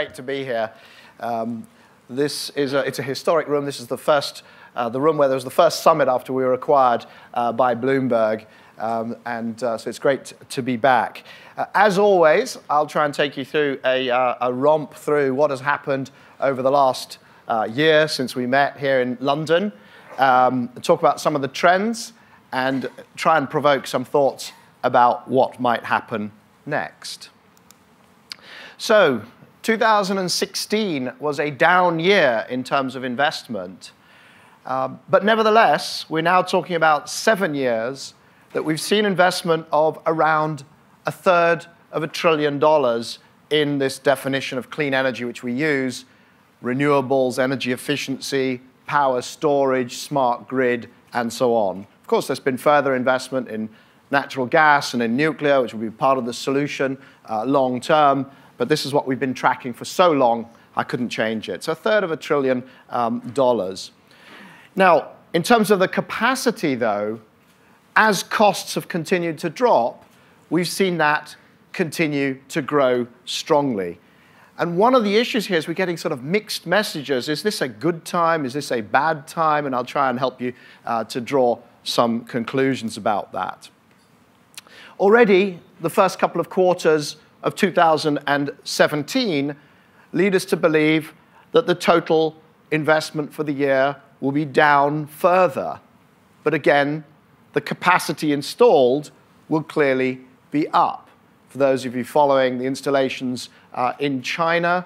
great to be here. It's a historic room. This is the room where there was the first summit after we were acquired by Bloomberg. So it's great to be back. As always, I'll try and take you through a romp through what has happened over the last year since we met here in London, talk about some of the trends, and try and provoke some thoughts about what might happen next. So 2016 was a down year in terms of investment. But nevertheless, we're now talking about 7 years that we've seen investment of around $1/3 of $1 trillion in this definition of clean energy, which we use: renewables, energy efficiency, power storage, smart grid, and so on. Of course, there's been further investment in natural gas and in nuclear, which will be part of the solution long term. But this is what we've been tracking for so long, I couldn't change it. So $1/3 of $1 trillion. Now, in terms of the capacity, though, as costs have continued to drop, we've seen that continue to grow strongly. And one of the issues here is we're getting sort of mixed messages. Is this a good time? Is this a bad time? And I'll try and help you to draw some conclusions about that. Already, the first couple of quarters of 2017 lead us to believe that the total investment for the year will be down further. But again, the capacity installed will clearly be up. For those of you following the installations in China,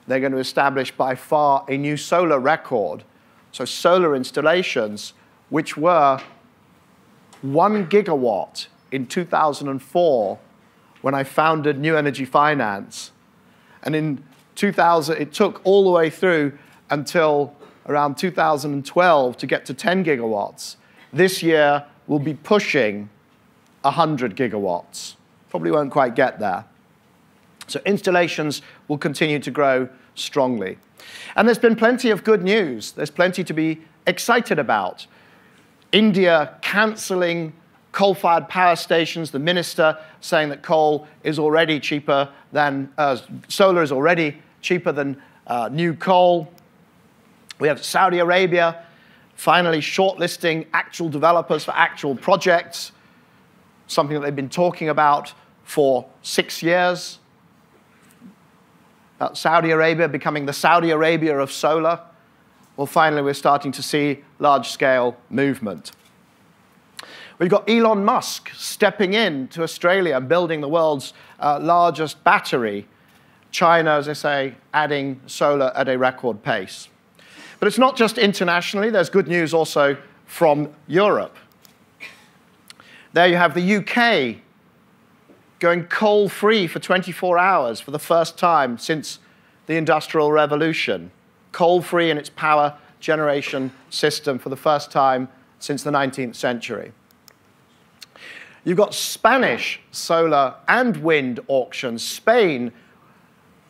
they're going to establish by far a new solar record. So solar installations, which were 1 gigawatt in 2004, when I founded New Energy Finance. And in 2000, it took all the way through until around 2012 to get to 10 gigawatts. This year, we'll be pushing 100 gigawatts. Probably won't quite get there. So installations will continue to grow strongly. And there's been plenty of good news. There's plenty to be excited about. India cancelling coal-fired power stations, the minister saying that coal is already cheaper than, solar is already cheaper than new coal. We have Saudi Arabia finally shortlisting actual developers for actual projects, something that they've been talking about for 6 years. About Saudi Arabia becoming the Saudi Arabia of solar. Well, finally, we're starting to see large-scale movement. We've got Elon Musk stepping in to Australia and building the world's largest battery. China, as I say, adding solar at a record pace. But it's not just internationally. There's good news also from Europe. There you have the UK going coal-free for 24 hours for the first time since the Industrial Revolution. Coal-free in its power generation system for the first time since the 19th century. You've got Spanish solar and wind auctions. Spain,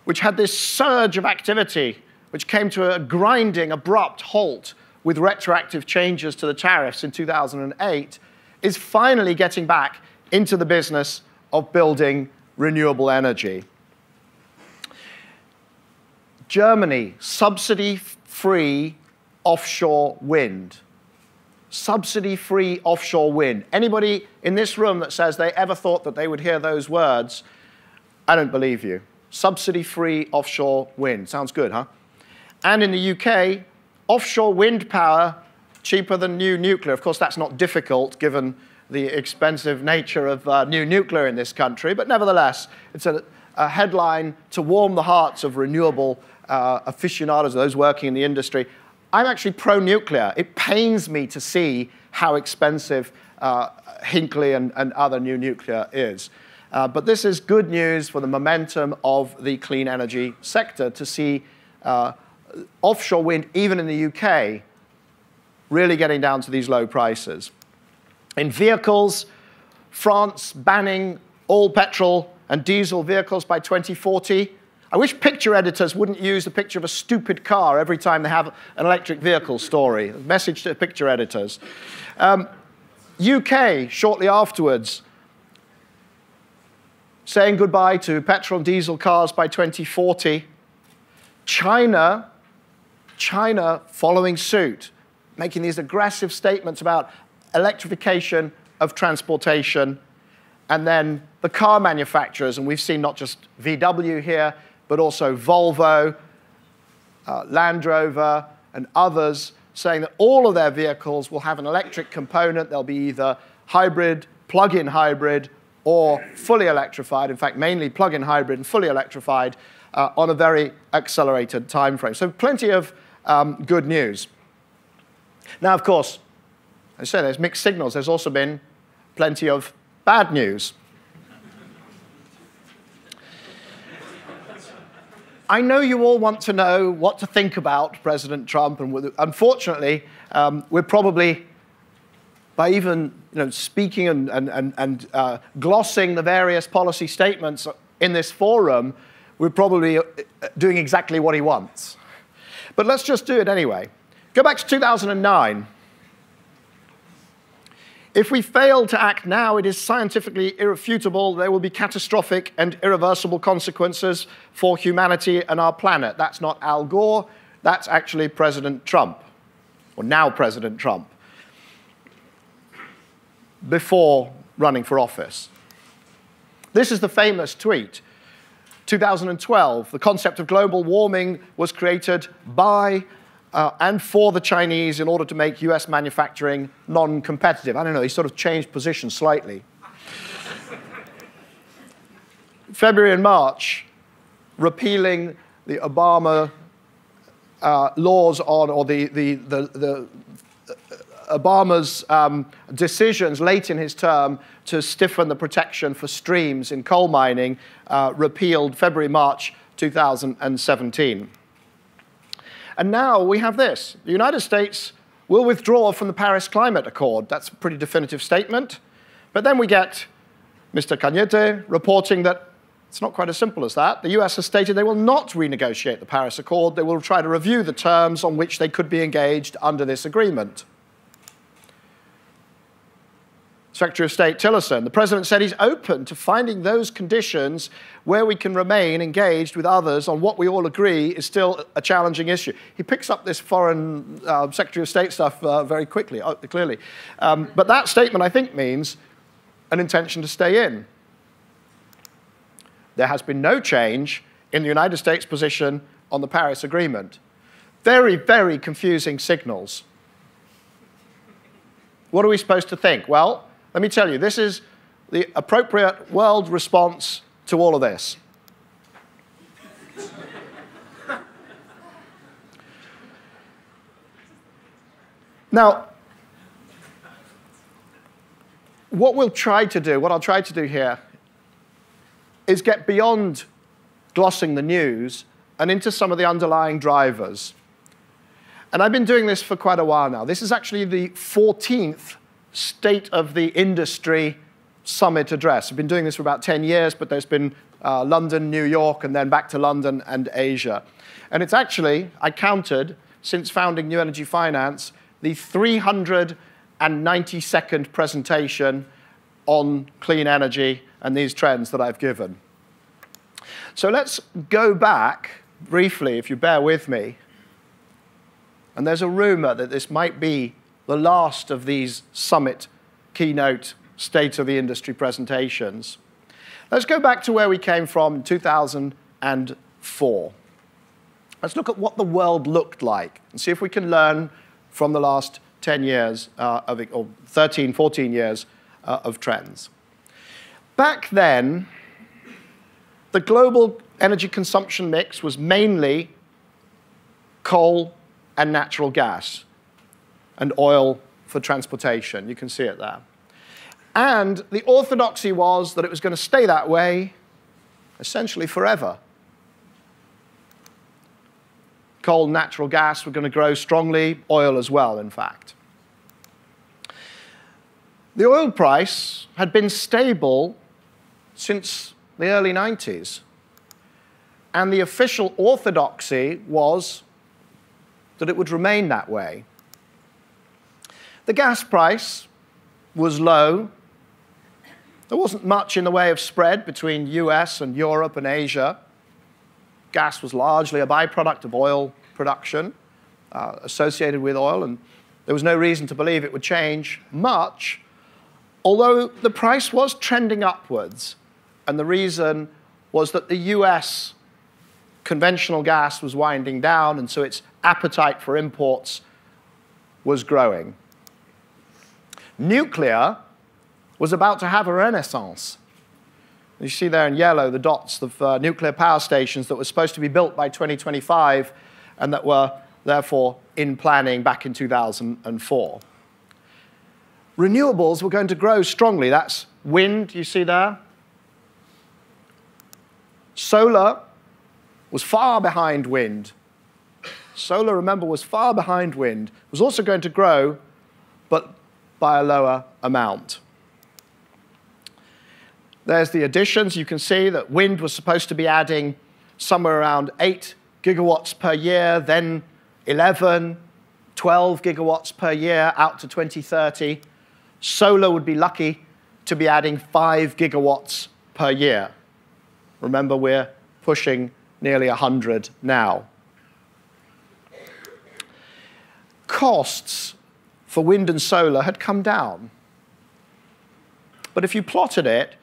which had this surge of activity, which came to a grinding, abrupt halt with retroactive changes to the tariffs in 2008, is finally getting back into the business of building renewable energy. Germany, subsidy-free offshore wind. Subsidy-free offshore wind. Anybody in this room that says they ever thought that they would hear those words, I don't believe you. Subsidy-free offshore wind. Sounds good, huh? And in the UK, offshore wind power cheaper than new nuclear. Of course, that's not difficult given the expensive nature of new nuclear in this country. But nevertheless, it's a headline to warm the hearts of renewable aficionados, those working in the industry. I'm actually pro-nuclear. It pains me to see how expensive Hinkley and other new nuclear is. But this is good news for the momentum of the clean energy sector to see offshore wind, even in the UK, really getting down to these low prices. In vehicles, France banning all petrol and diesel vehicles by 2040. I wish picture editors wouldn't use the picture of a stupid car every time they have an electric vehicle story. A message to picture editors. UK, shortly afterwards, saying goodbye to petrol and diesel cars by 2040. China following suit, making these aggressive statements about electrification of transportation, and then the car manufacturers, and we've seen not just VW here, but also Volvo, Land Rover, and others saying that all of their vehicles will have an electric component. They'll be either hybrid, plug-in hybrid, or fully electrified, in fact, mainly plug-in hybrid and fully electrified on a very accelerated time frame. So plenty of good news. Now, of course, as I say, there's mixed signals. There's also been plenty of bad news. I know you all want to know what to think about President Trump, and unfortunately, we're probably, by even speaking and glossing the various policy statements in this forum, we're probably doing exactly what he wants. But let's just do it anyway. Go back to 2009. If we fail to act now, it is scientifically irrefutable. There will be catastrophic and irreversible consequences for humanity and our planet. That's not Al Gore. That's actually President Trump, or now President Trump, before running for office. This is the famous tweet. 2012, the concept of global warming was created by and for the Chinese in order to make US manufacturing non-competitive. I don't know, he sort of changed position slightly. February and March, repealing the Obama laws on, or Obama's decisions late in his term to stiffen the protection for streams in coal mining, repealed February, March 2017. And now we have this. The United States will withdraw from the Paris Climate Accord. That's a pretty definitive statement. But then we get Mr. Cañete reporting that it's not quite as simple as that. The US has stated they will not renegotiate the Paris Accord. They will try to review the terms on which they could be engaged under this agreement. Secretary of State Tillerson, the president said he's open to finding those conditions where we can remain engaged with others on what we all agree is still a challenging issue. He picks up this foreign Secretary of State stuff very quickly, clearly. But that statement, I think, means an intention to stay in. There has been no change in the United States' position on the Paris Agreement. Very, very confusing signals. What are we supposed to think? Well, let me tell you, this is the appropriate world response to all of this. Now, what I'll try to do here is get beyond glossing the news and into some of the underlying drivers. And I've been doing this for quite a while now. This is actually the 14th State of the Industry Summit address. I've been doing this for about 10 years, but there's been London, New York, and then back to London and Asia. And it's actually, I counted, since founding New Energy Finance, the 392nd presentation on clean energy and these trends that I've given. So let's go back briefly, if you bear with me. And there's a rumor that this might be the last of these summit keynote State of the Industry presentations. Let's go back to where we came from in 2004. Let's look at what the world looked like and see if we can learn from the last 10 years, or 13, 14 years of trends. Back then, the global energy consumption mix was mainly coal and natural gas, and oil for transportation. You can see it there. And the orthodoxy was that it was going to stay that way essentially forever. Coal, natural gas were going to grow strongly, oil as well, in fact. The oil price had been stable since the early 90s. And the official orthodoxy was that it would remain that way. The gas price was low, There wasn't much in the way of spread between US and Europe and Asia. Gas was largely a byproduct of oil production, associated with oil, and there was no reason to believe it would change much, although the price was trending upwards, and the reason was that the US conventional gas was winding down, and so its appetite for imports was growing. Nuclear was about to have a renaissance. You see there in yellow the dots of nuclear power stations that were supposed to be built by 2025 and that were therefore in planning back in 2004. Renewables were going to grow strongly. That's wind, you see there. Solar was far behind wind. Solar, remember, was far behind wind. It was also going to grow, but by a lower amount. There's the additions. You can see that wind was supposed to be adding somewhere around 8 gigawatts per year, then 11, 12 gigawatts per year out to 2030. Solar would be lucky to be adding 5 gigawatts per year. Remember, we're pushing nearly 100 now. Costs for wind and solar had come down. But if you plotted it,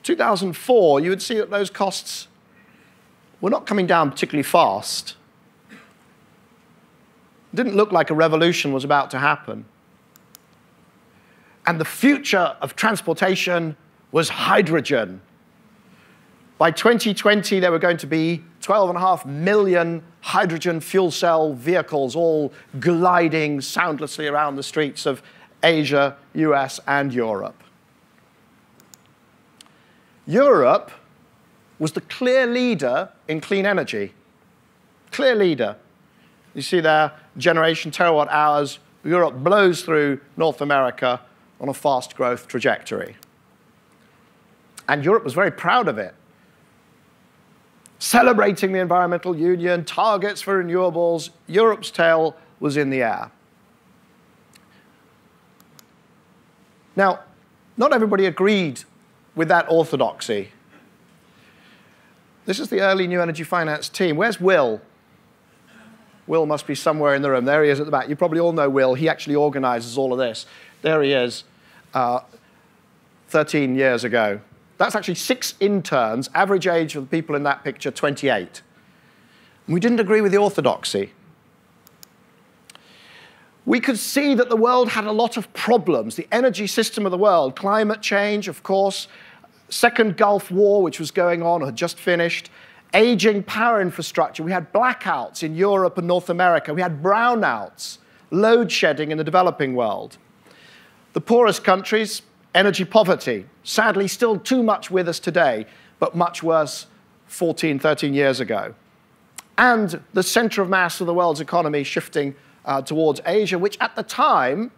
2004, you would see that those costs were not coming down particularly fast. It didn't look like a revolution was about to happen. And the future of transportation was hydrogen. By 2020, there were going to be 12.5 million hydrogen fuel cell vehicles all gliding soundlessly around the streets of Asia, US, and Europe. Europe was the clear leader in clean energy. Clear leader. You see there, generation terawatt hours. Europe blows through North America on a fast growth trajectory. And Europe was very proud of it. Celebrating the environmental union, targets for renewables, Europe's tail was in the air. Now, not everybody agreed with that orthodoxy. This is the early new energy finance team. Where's Will? Will must be somewhere in the room. There he is at the back. You probably all know Will. He actually organizes all of this. There he is, 13 years ago. That's actually 6 interns, average age of the people in that picture, 28. And we didn't agree with the orthodoxy. We could see that the world had a lot of problems. The energy system of the world, climate change, of course, Second Gulf War, which was going on, had just finished, aging power infrastructure. We had blackouts in Europe and North America. We had brownouts, load shedding in the developing world. The poorest countries, energy poverty, sadly still too much with us today, but much worse 14, 13 years ago. And the center of mass of the world's economy shifting towards Asia, which at the time,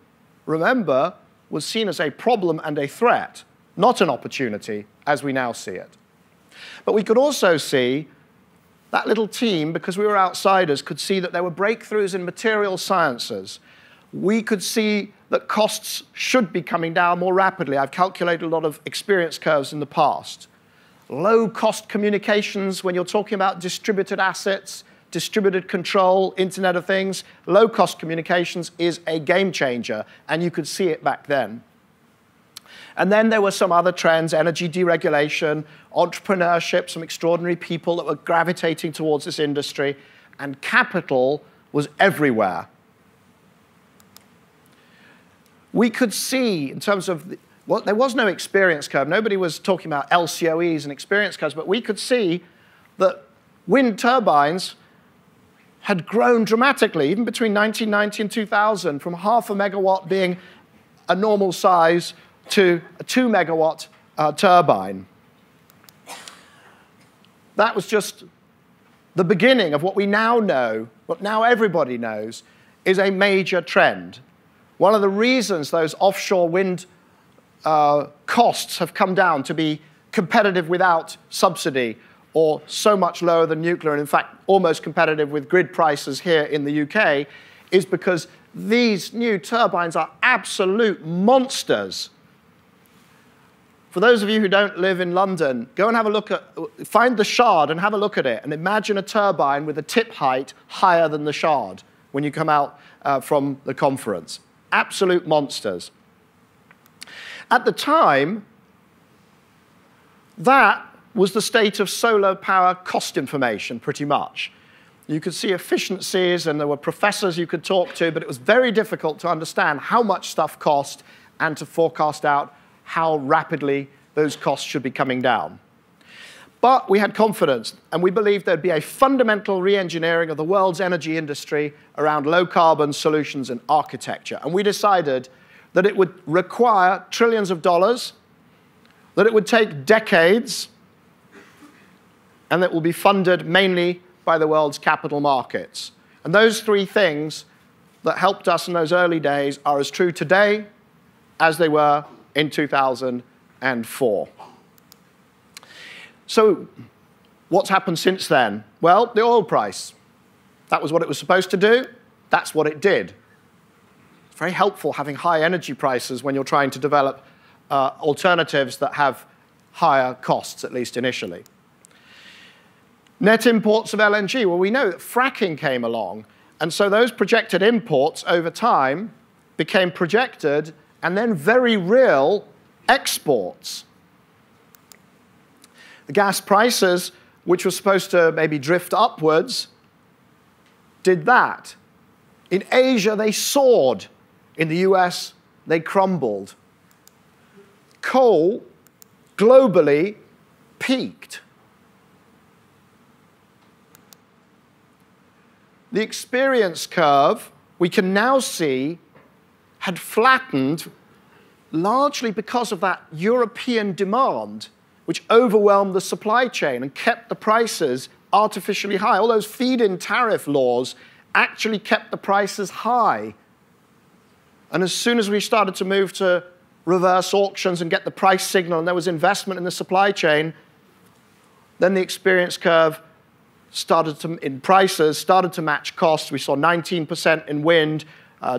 remember, was seen as a problem and a threat, not an opportunity, as we now see it. But we could also see that little team, because we were outsiders, could see that there were breakthroughs in material sciences. We could see that costs should be coming down more rapidly. I've calculated a lot of experience curves in the past. Low-cost communications, when you're talking about distributed assets, distributed control, Internet of Things, low-cost communications is a game changer, and you could see it back then. And then there were some other trends, energy deregulation, entrepreneurship, some extraordinary people that were gravitating towards this industry, and capital was everywhere. We could see, in terms of, well, there was no experience curve. Nobody was talking about LCOEs and experience curves, but we could see that wind turbines had grown dramatically, even between 1990 and 2000, from half a megawatt being a normal size to a 2 megawatt turbine. That was just the beginning of what we now know, what now everybody knows, is a major trend. One of the reasons those offshore wind costs have come down to be competitive without subsidy, or so much lower than nuclear, and in fact almost competitive with grid prices here in the UK, is because these new turbines are absolute monsters. For those of you who don't live in London, go and have a look at, find the Shard and have a look at it, and imagine a turbine with a tip height higher than the Shard when you come out from the conference. Absolute monsters. At the time, that was the state of solar power cost information, pretty much. You could see efficiencies, and there were professors you could talk to, but it was very difficult to understand how much stuff cost and to forecast out how rapidly those costs should be coming down. But we had confidence, and we believed there'd be a fundamental re-engineering of the world's energy industry around low-carbon solutions and architecture. And we decided that it would require trillions of dollars, that it would take decades, and that it will be funded mainly by the world's capital markets. And those three things that helped us in those early days are as true today as they were in 2004. So what's happened since then? Well, the oil price. That was what it was supposed to do. That's what it did. It's very helpful having high energy prices when you're trying to develop alternatives that have higher costs, at least initially. Net imports of LNG. Well, we know that fracking came along, and so those projected imports over time became projected and then very real exports. The gas prices, which were supposed to maybe drift upwards, did that. In Asia, they soared. In the US, they crumbled. Coal, globally, peaked. The experience curve, we can now see, had flattened largely because of that European demand, which overwhelmed the supply chain and kept the prices artificially high. All those feed-in tariff laws actually kept the prices high. And as soon as we started to move to reverse auctions and get the price signal, and there was investment in the supply chain, then the experience curve in prices started to match costs. We saw 19% in wind,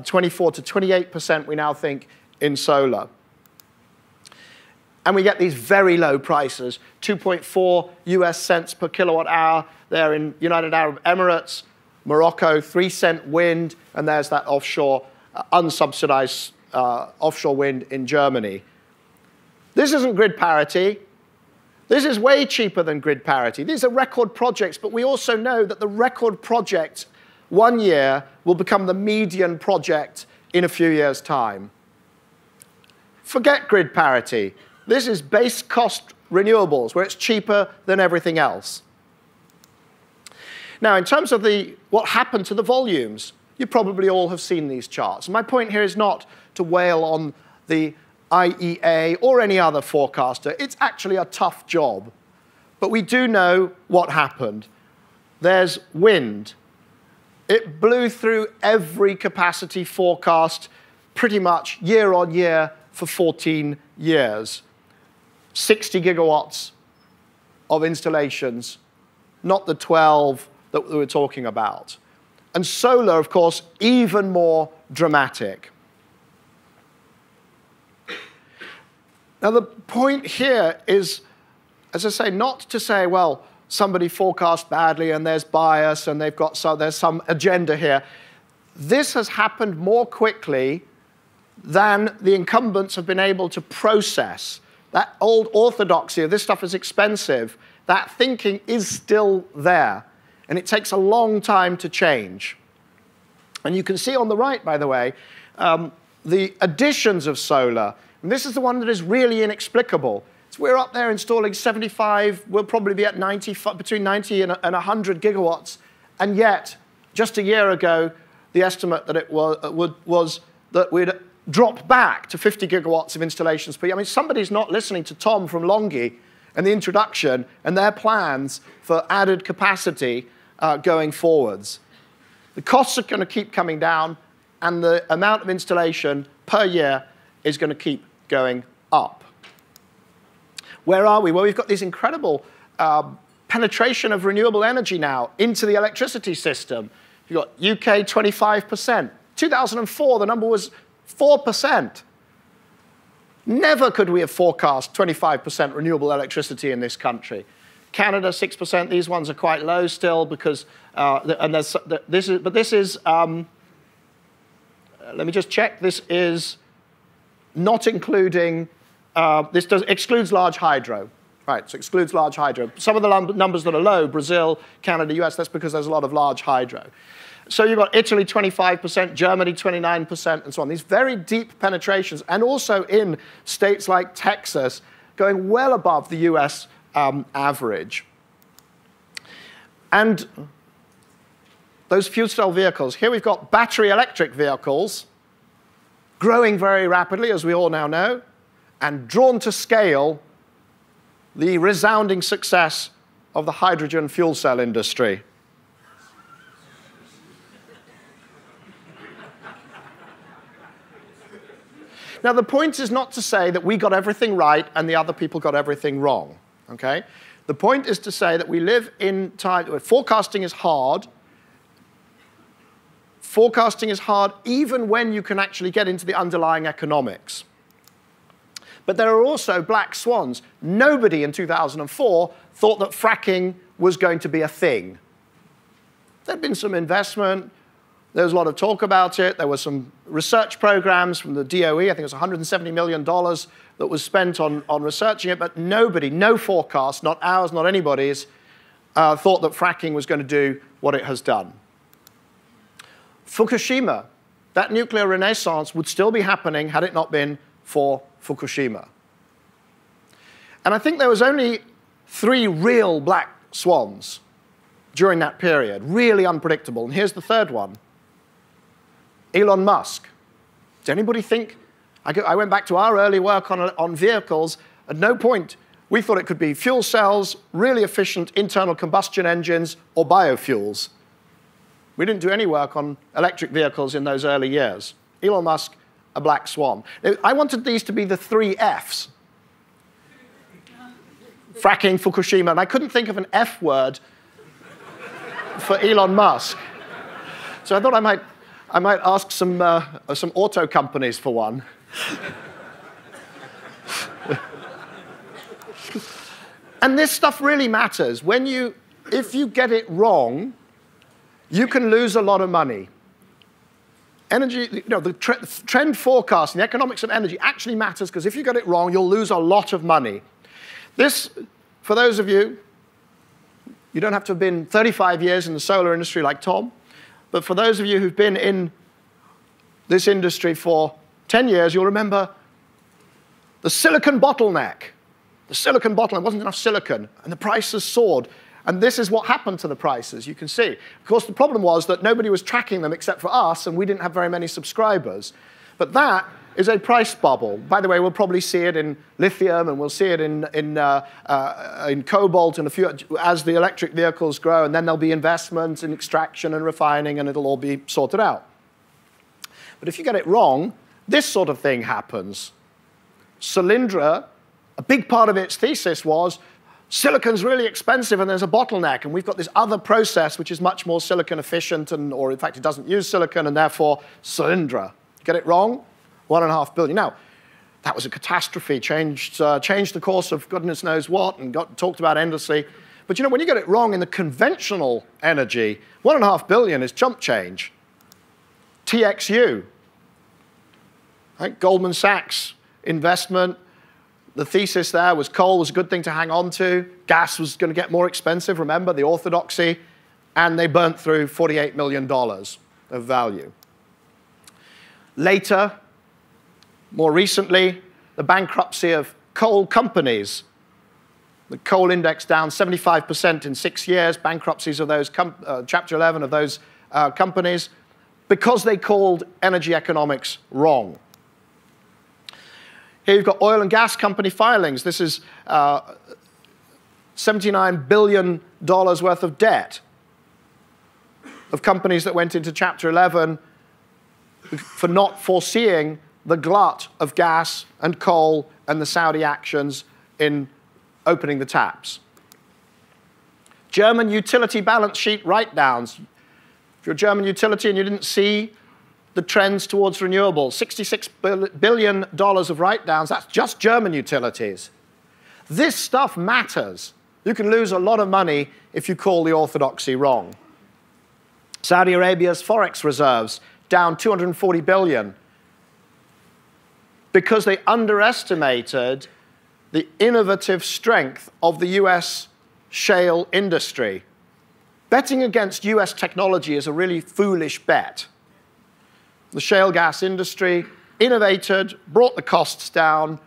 24 to 28% we now think in solar. And we get these very low prices, 2.4 US cents per kilowatt hour there in United Arab Emirates, Morocco, 3-cent wind, and there's that offshore, unsubsidized offshore wind in Germany. This isn't grid parity. This is way cheaper than grid parity. These are record projects, but we also know that the record project 1 year will become the median project in a few years' time. Forget grid parity. This is base cost renewables, where it's cheaper than everything else. Now, in terms of what happened to the volumes, you probably all have seen these charts. My point here is not to wail on the IEA or any other forecaster. It's actually a tough job. But we do know what happened. There's wind. It blew through every capacity forecast pretty much year on year for 14 years. 60 gigawatts of installations, not the 12 that we were talking about. And solar, of course, even more dramatic. Now, the point here is, as I say, not to say, well, somebody forecast badly and there's bias and there's some agenda here. This has happened more quickly than the incumbents have been able to process. That old orthodoxy of this stuff is expensive, that thinking is still there. And it takes a long time to change. And you can see on the right, by the way, the additions of solar. And this is the one that is really inexplicable. So we're up there installing 75, we'll probably be at 90, between 90 and 100 gigawatts. And yet, just a year ago, the estimate that it was that we'd drop back to 50 gigawatts of installations per year. I mean, somebody's not listening to Tom from Longi and the introduction and their plans for added capacity going forwards. The costs are going to keep coming down, and the amount of installation per year is going to keep going up. Where are we? Well, we've got this incredible penetration of renewable energy now into the electricity system. You've got UK 25%. 2004, the number was 4%. Never could we have forecast 25% renewable electricity in this country. Canada, 6%. These ones are quite low still because, let me just check. This is not including, excludes large hydro. Right, so excludes large hydro. Some of the numbers that are low, Brazil, Canada, US, that's because there's a lot of large hydro. So you've got Italy 25%, Germany 29%, and so on. These very deep penetrations, and also in states like Texas, going well above the US average. And those fuel cell vehicles, here we've got battery electric vehicles growing very rapidly, as we all now know, and drawn to scale the resounding success of the hydrogen fuel cell industry. Now, the point is not to say that we got everything right and the other people got everything wrong, okay? The point is to say that we live in time where forecasting is hard. Forecasting is hard even when you can actually get into the underlying economics. But there are also black swans. Nobody in 2004 thought that fracking was going to be a thing. There'd been some investment. There was a lot of talk about it. There were some research programs from the DOE. I think it was $170 million that was spent on researching it. But nobody, no forecast, not ours, not anybody's, thought that fracking was going to do what it has done. Fukushima, that nuclear renaissance would still be happening had it not been for Fukushima. And I think there was only 3 real black swans during that period, really unpredictable. And here's the third one. Elon Musk. Does anybody think? I went back to our early work on vehicles. At no point we thought it could be fuel cells, really efficient internal combustion engines, or biofuels. We didn't do any work on electric vehicles in those early years. Elon Musk, a black swan. I wanted these to be the 3 Fs. Fracking, Fukushima, and I couldn't think of an F word for Elon Musk. So I thought I might ask some auto companies for one. And this stuff really matters. If you get it wrong, you can lose a lot of money. Energy, the trend forecast and the economics of energy actually matters because if you get it wrong, you'll lose a lot of money. This, for those of you, you don't have to have been 35 years in the solar industry like Tom, but for those of you who've been in this industry for 10 years, you'll remember the silicon bottleneck. The silicon bottleneck, there wasn't enough silicon, and the prices soared. And this is what happened to the prices, you can see. Of course, the problem was that nobody was tracking them except for us, and we didn't have very many subscribers. But that is a price bubble. By the way, we'll probably see it in lithium, and we'll see it in cobalt and a few, as the electric vehicles grow, and then there'll be investment in extraction and refining, and it'll all be sorted out. But if you get it wrong, this sort of thing happens. Solyndra, a big part of its thesis was, silicon's really expensive and there's a bottleneck, and we've got this other process which is much more silicon efficient, or in fact it doesn't use silicon, and therefore Solyndra. Get it wrong? $1.5 billion. Now, that was a catastrophe, changed the course of goodness knows what, and got talked about endlessly. But when you get it wrong in the conventional energy, $1.5 billion is chump change. TXU, right? Goldman Sachs investment. The thesis there was coal was a good thing to hang on to. Gas was going to get more expensive, remember, the orthodoxy. And they burnt through $48 million of value. Later, more recently, the bankruptcy of coal companies. The coal index down 75% in 6 years, bankruptcies of those, Chapter 11 of those companies, because they called energy economics wrong. Here you've got oil and gas company filings. This is $79 billion worth of debt of companies that went into Chapter 11 for not foreseeing the glut of gas and coal and the Saudi actions in opening the taps. German utility balance sheet write-downs. If you're a German utility and you didn't see the trends towards renewables. $66 billion of write-downs, that's just German utilities. This stuff matters. You can lose a lot of money if you call the orthodoxy wrong. Saudi Arabia's forex reserves down 240 billion because they underestimated the innovative strength of the US shale industry. Betting against US technology is a really foolish bet. The shale gas industry innovated, brought the costs down,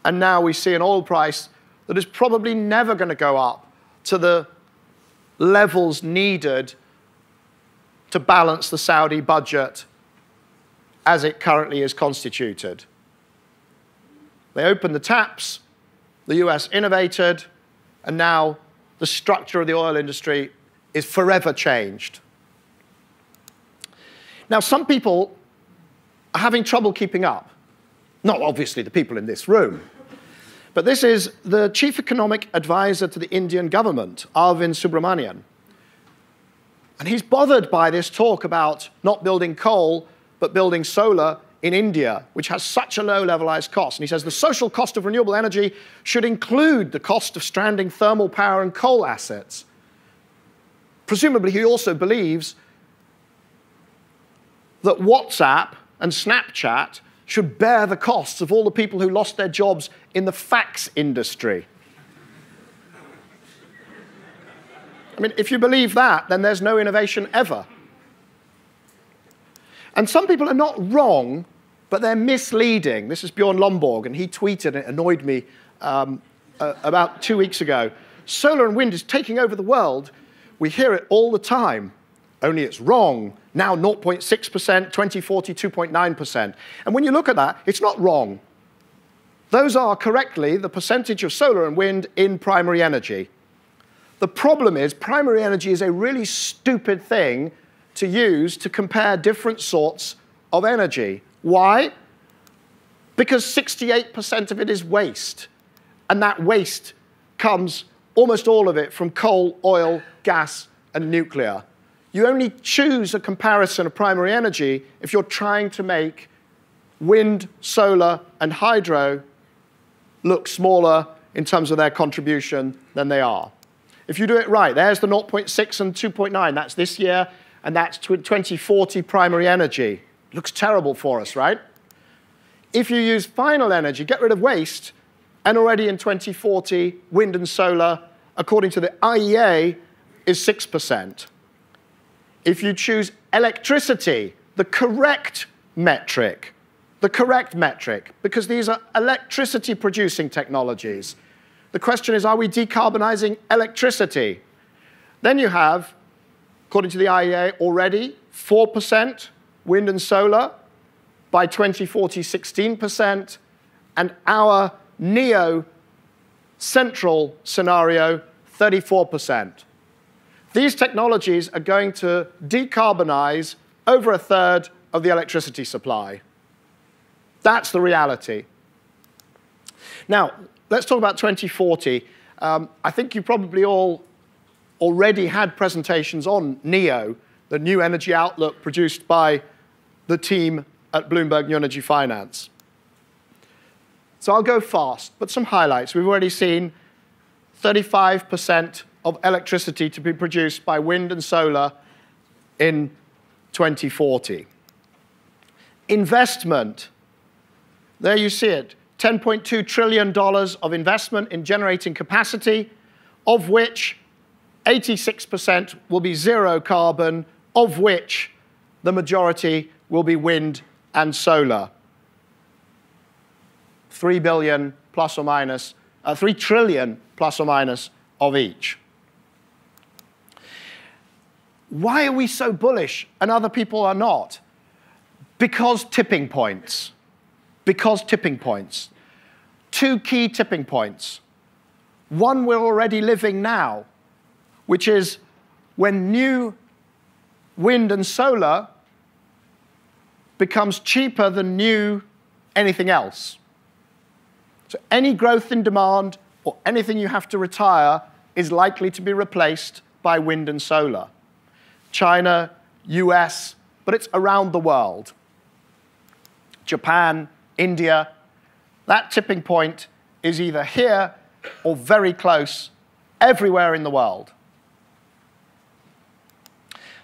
and now we see an oil price that is probably never going to go up to the levels needed to balance the Saudi budget as it currently is constituted. They opened the taps, the US innovated, and now the structure of the oil industry is forever changed. Now, some people are having trouble keeping up. Not obviously the people in this room. But this is the chief economic advisor to the Indian government, Arvind Subramanian. And he's bothered by this talk about not building coal, but building solar in India, which has such a low levelized cost. And he says the social cost of renewable energy should include the cost of stranding thermal power and coal assets. Presumably, he also believes that WhatsApp and Snapchat should bear the costs of all the people who lost their jobs in the fax industry. I mean, if you believe that, then there's no innovation ever. And some people are not wrong, but they're misleading. This is Bjorn Lomborg, and he tweeted, and it annoyed me about 2 weeks ago. Solar and wind is taking over the world. We hear it all the time, only it's wrong. Now 0.6%, 2040, 2.9%. And when you look at that, it's not wrong. Those are correctly the percentage of solar and wind in primary energy. The problem is primary energy is a really stupid thing to use to compare different sorts of energy. Why? Because 68% of it is waste. And that waste comes, almost all of it, from coal, oil, gas, and nuclear. You only choose a comparison of primary energy if you're trying to make wind, solar, and hydro look smaller in terms of their contribution than they are. If you do it right, there's the 0.6 and 2.9. That's this year, and that's 2040 primary energy. Looks terrible for us, right? If you use final energy, get rid of waste, and already in 2040, wind and solar, according to the IEA, is 6%. If you choose electricity, the correct metric, because these are electricity-producing technologies. The question is, are we decarbonizing electricity? Then you have, according to the IEA, already 4% wind and solar, by 2040, 16%, and our neo-central scenario, 34%. These technologies are going to decarbonize over a third of the electricity supply. That's the reality. Now, let's talk about 2040. I think you probably all already had presentations on NEO, the New Energy Outlook produced by the team at Bloomberg New Energy Finance. So I'll go fast, but some highlights. We've already seen 35% of electricity to be produced by wind and solar in 2040. Investment, there you see it, $10.2 trillion of investment in generating capacity, of which 86% will be zero carbon, of which the majority will be wind and solar. 3 billion plus or minus, 3 trillion plus or minus of each. Why are we so bullish and other people are not? Because tipping points. Because tipping points. Two key tipping points. One we're already living now, which is when new wind and solar becomes cheaper than new anything else. So any growth in demand or anything you have to retire is likely to be replaced by wind and solar. China, US, but it's around the world. Japan, India, that tipping point is either here or very close everywhere in the world.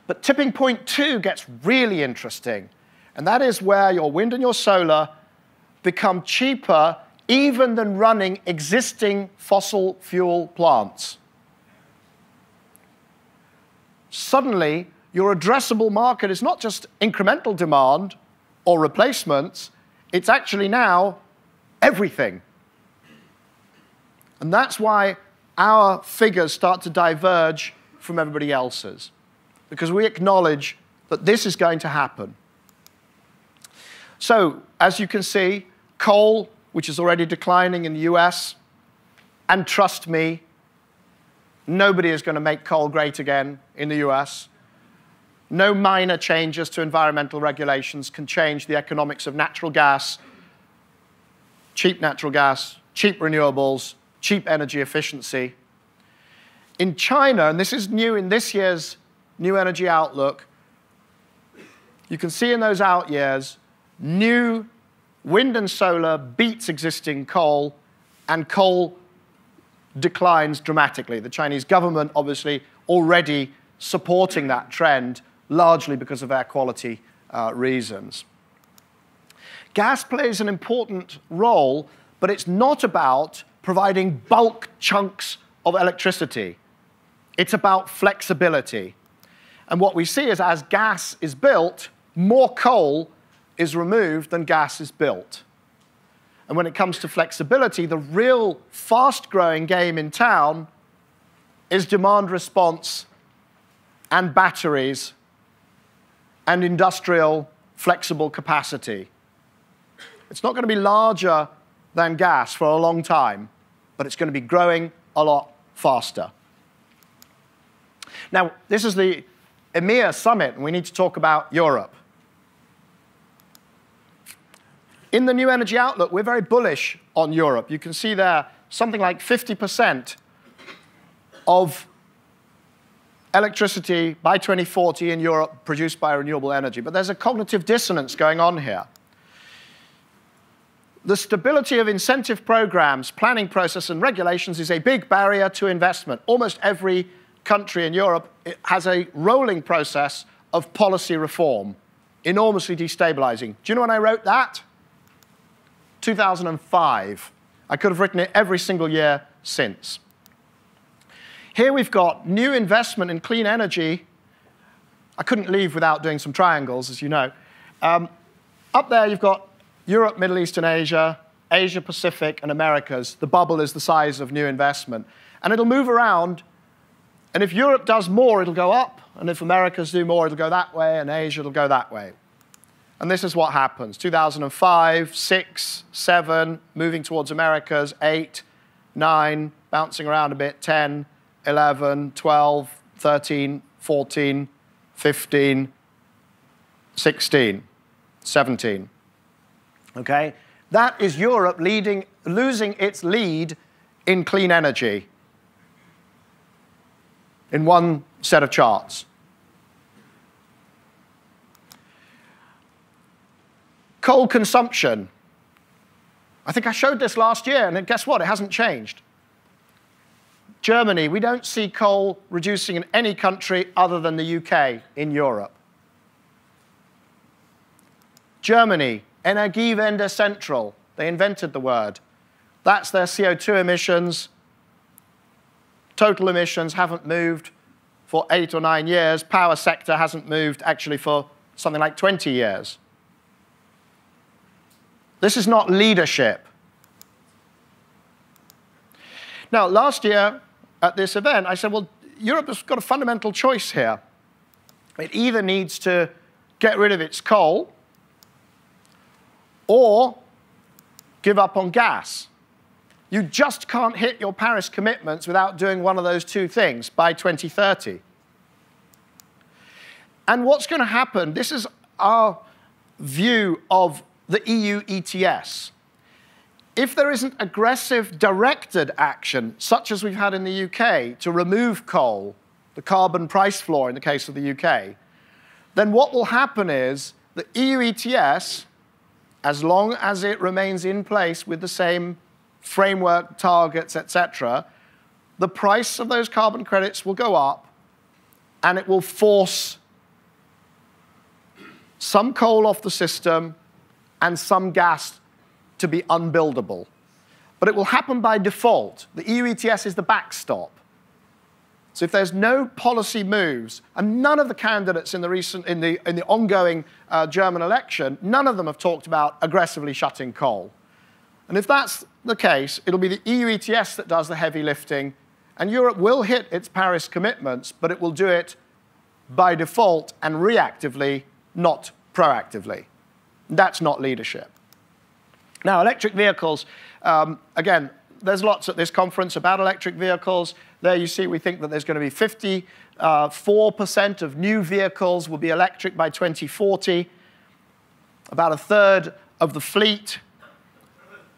But tipping point 2 gets really interesting, and that is where your wind and your solar become cheaper even than running existing fossil fuel plants. Suddenly, your addressable market is not just incremental demand or replacements, it's actually now everything. And that's why our figures start to diverge from everybody else's, because we acknowledge that this is going to happen. So, as you can see, coal, which is already declining in the US, and trust me, nobody is going to make coal great again in the US. No minor changes to environmental regulations can change the economics of natural gas, cheap renewables, cheap energy efficiency. In China, and this is new in this year's New Energy Outlook, you can see in those out years, new wind and solar beats existing coal, and coal declines dramatically. The Chinese government obviously already supporting that trend, largely because of air quality reasons. Gas plays an important role, but it's not about providing bulk chunks of electricity. It's about flexibility. And what we see is as gas is built, more coal is removed than gas is built. And when it comes to flexibility, the real fast-growing game in town is demand response and batteries and industrial flexible capacity. It's not going to be larger than gas for a long time, but it's going to be growing a lot faster. Now, this is the EMEA summit, and we need to talk about Europe. In the New Energy Outlook, we're very bullish on Europe. You can see there something like 50% of electricity by 2040 in Europe produced by renewable energy. But there's a cognitive dissonance going on here. The stability of incentive programs, planning process, and regulations is a big barrier to investment. Almost every country in Europe has a rolling process of policy reform, enormously destabilizing. Do you know when I wrote that? 2005. I could have written it every single year since. Here we've got new investment in clean energy. I couldn't leave without doing some triangles, as you know. Up there you've got Europe, Middle East, and Asia, Asia Pacific, and Americas. The bubble is the size of new investment. And it'll move around. And if Europe does more, it'll go up. And if Americas do more, it'll go that way. And Asia, it'll go that way. And this is what happens. 2005, 6, 7, moving towards Americas, 8, 9, bouncing around a bit, 10, 11, 12, 13, 14, 15, 16, 17. Okay? That is Europe losing its lead in clean energy in one set of charts. Coal consumption. I think I showed this last year, and guess what? It hasn't changed. Germany, we don't see coal reducing in any country other than the UK in Europe. Germany, Energiewende Central. They invented the word. That's their CO2 emissions. Total emissions haven't moved for 8 or 9 years. Power sector hasn't moved actually for something like 20 years. This is not leadership. Now, last year at this event, I said, well, Europe has got a fundamental choice here. It either needs to get rid of its coal or give up on gas. You just can't hit your Paris commitments without doing one of those two things by 2030. And what's going to happen, this is our view of the EU ETS. If there isn't aggressive directed action, such as we've had in the UK, to remove coal, the carbon price floor in the case of the UK, then what will happen is the EU ETS, as long as it remains in place with the same framework, targets, etc., the price of those carbon credits will go up, and it will force some coal off the system and some gas to be unbuildable. But it will happen by default. The EU ETS is the backstop. So if there's no policy moves, and none of the candidates in the ongoing German election, none of them have talked about aggressively shutting coal. And if that's the case, it'll be the EU ETS that does the heavy lifting, and Europe will hit its Paris commitments, but it will do it by default and reactively, not proactively. That's not leadership. Now, electric vehicles, again, there's lots at this conference about electric vehicles. There you see we think that there's going to be 54% of new vehicles will be electric by 2040. About a third of the fleet.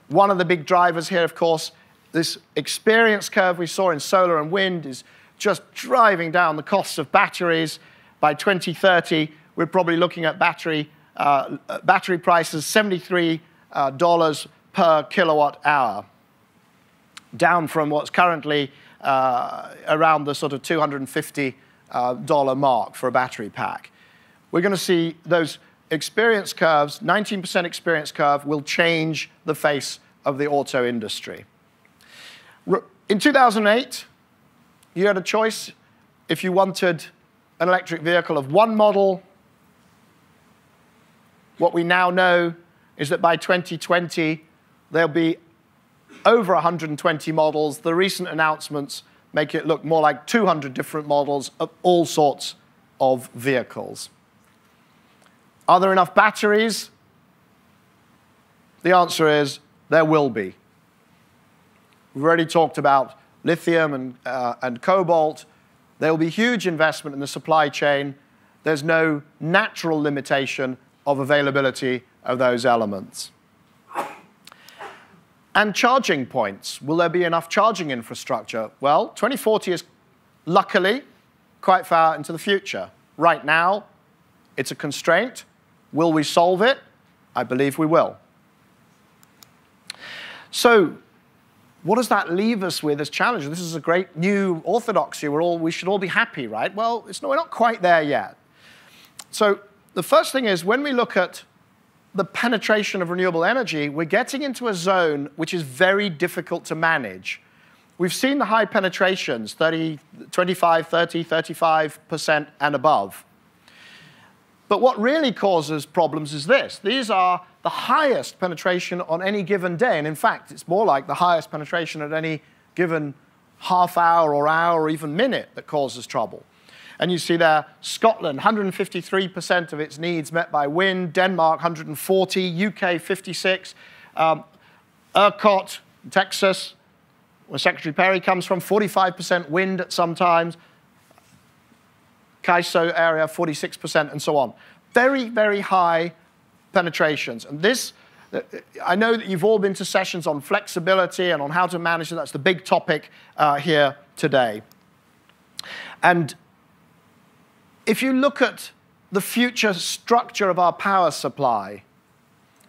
One of the big drivers here, of course, this experience curve we saw in solar and wind is just driving down the costs of batteries. By 2030, we're probably looking at battery prices $73 per kilowatt hour, down from what's currently around the sort of $250 mark for a battery pack. We're going to see those experience curves, 19% experience curve, will change the face of the auto industry. In 2008, you had a choice if you wanted an electric vehicle of one model. What we now know is that by 2020, there'll be over 120 models. The recent announcements make it look more like 200 different models of all sorts of vehicles. Are there enough batteries? The answer is there will be. We've already talked about lithium and cobalt. There will be huge investment in the supply chain. There's no natural limitation of availability of those elements. And charging points. Will there be enough charging infrastructure? Well, 2040 is luckily quite far into the future. Right now, it's a constraint. Will we solve it? I believe we will. So, what does that leave us with as challenges? This is a great new orthodoxy. We should all be happy, right? Well, we're not quite there yet. So the first thing is, when we look at the penetration of renewable energy, we're getting into a zone which is very difficult to manage. We've seen the high penetrations, 25, 30, 35% and above. But what really causes problems is this. These are the highest penetration on any given day. And in fact, it's more like the highest penetration at any given half hour or even minute that causes trouble. And you see there, Scotland, 153% of its needs met by wind, Denmark, 140, UK, 56, ERCOT, Texas, where Secretary Perry comes from, 45% wind at some times, CAISO area, 46%, and so on. Very, very high penetrations. And this, I know that you've all been to sessions on flexibility and on how to manage it. That's the big topic here today. And if you look at the future structure of our power supply,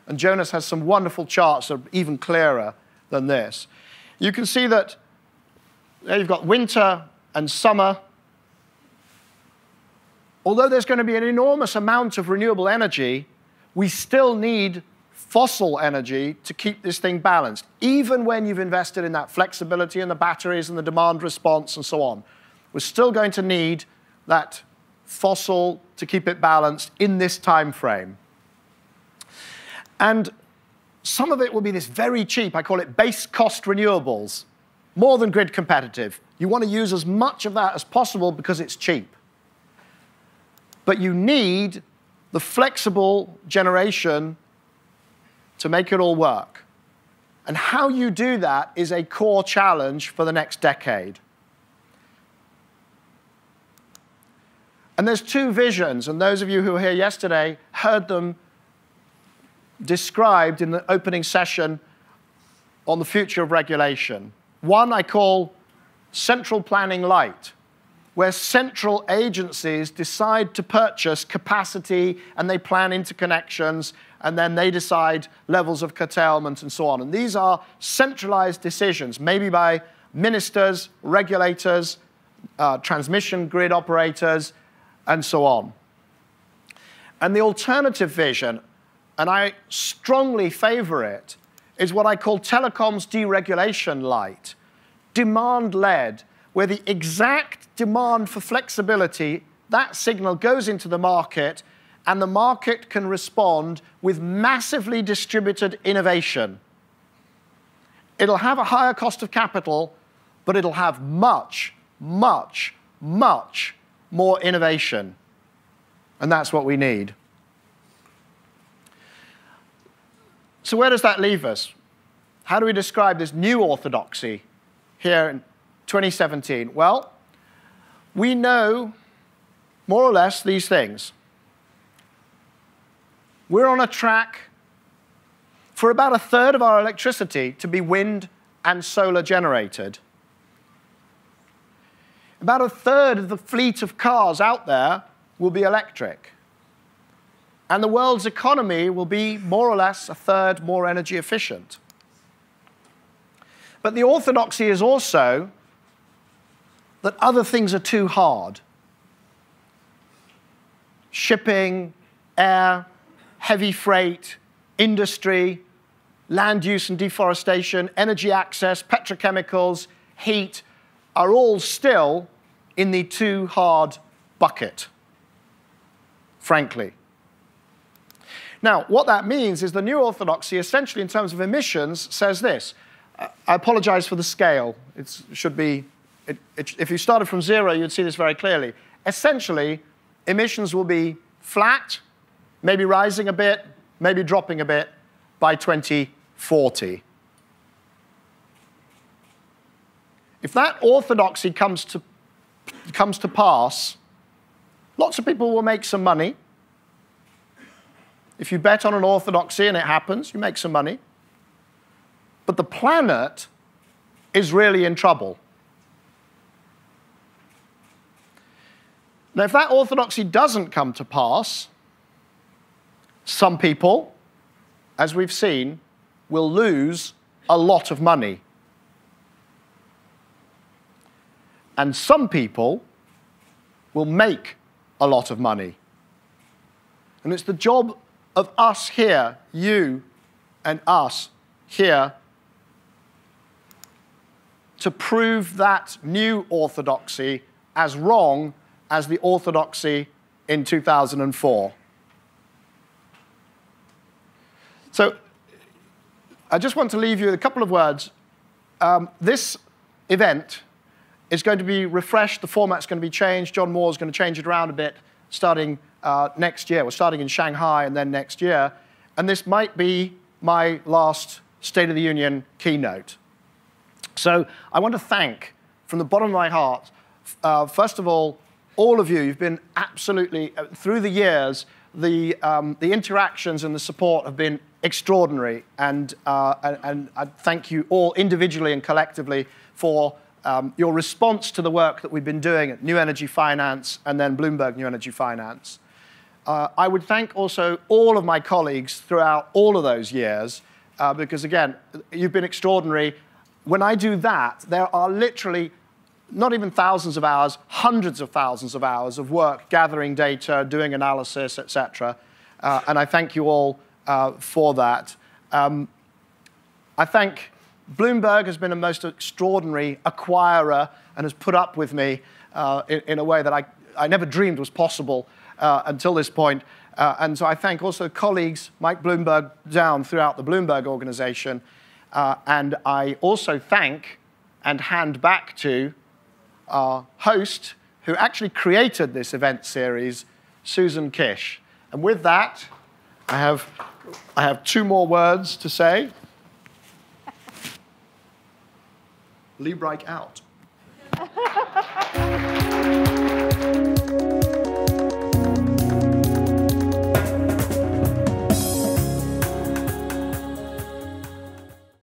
and Jonas has some wonderful charts that are even clearer than this, you can see that there you've got winter and summer. Although there's going to be an enormous amount of renewable energy, we still need fossil energy to keep this thing balanced, even when you've invested in that flexibility and the batteries and the demand response and so on. We're still going to need that fossil to keep it balanced in this time frame. And some of it will be this very cheap, I call it base cost renewables, more than grid competitive. You want to use as much of that as possible because it's cheap. But you need the flexible generation to make it all work. And how you do that is a core challenge for the next decade. And there's two visions, and those of you who were here yesterday heard them described in the opening session on the future of regulation. One I call central planning light, where central agencies decide to purchase capacity and they plan interconnections and then they decide levels of curtailment and so on. And these are centralized decisions, maybe by ministers, regulators, transmission grid operators, and so on. And the alternative vision, and I strongly favor it, is what I call telecoms deregulation light, demand-led, where the exact demand for flexibility, that signal goes into the market, and the market can respond with massively distributed innovation. It'll have a higher cost of capital, but it'll have much, much, much more innovation. And that's what we need. So where does that leave us? How do we describe this new orthodoxy here in 2017? Well, we know more or less these things. We're on a track for about a third of our electricity to be wind and solar generated. About a third of the fleet of cars out there will be electric. And the world's economy will be more or less a third more energy efficient. But the orthodoxy is also that other things are too hard. Shipping, air, heavy freight, industry, land use and deforestation, energy access, petrochemicals, heat, are all still in the too hard bucket, frankly. Now, what that means is the new orthodoxy, essentially in terms of emissions, says this. I apologize for the scale. It should be, if you started from 0, you'd see this very clearly. Essentially, emissions will be flat, maybe rising a bit, maybe dropping a bit by 2040. If that orthodoxy comes to pass, lots of people will make some money. If you bet on an orthodoxy and it happens, you make some money. But the planet is really in trouble. Now, if that orthodoxy doesn't come to pass, some people, as we've seen, will lose a lot of money. And some people will make a lot of money. And it's the job of us here, you and us here, to prove that new orthodoxy as wrong as the orthodoxy in 2004. So I just want to leave you with a couple of words. This event is going to be refreshed. The format's going to be changed. John Moore's going to change it around a bit starting next year. We're starting in Shanghai and then next year. And this might be my last State of the Union keynote. So I want to thank, from the bottom of my heart, first of all of you. You've been absolutely, through the years, the interactions and the support have been extraordinary. And I thank you all individually and collectively for your response to the work that we've been doing at New Energy Finance and then Bloomberg New Energy Finance. I would thank also all of my colleagues throughout all of those years, because again, you've been extraordinary. When I do that, there are literally not even thousands of hours, hundreds of thousands of hours of work gathering data, doing analysis, etc. And I thank you all for that. I think Bloomberg has been a most extraordinary acquirer and has put up with me in a way that I never dreamed was possible until this point. And so I thank also colleagues, Mike Bloomberg down throughout the Bloomberg organization. And I also thank and hand back to our host, who actually created this event series, Susan Kish. And with that, I have two more words to say. Liebreich out.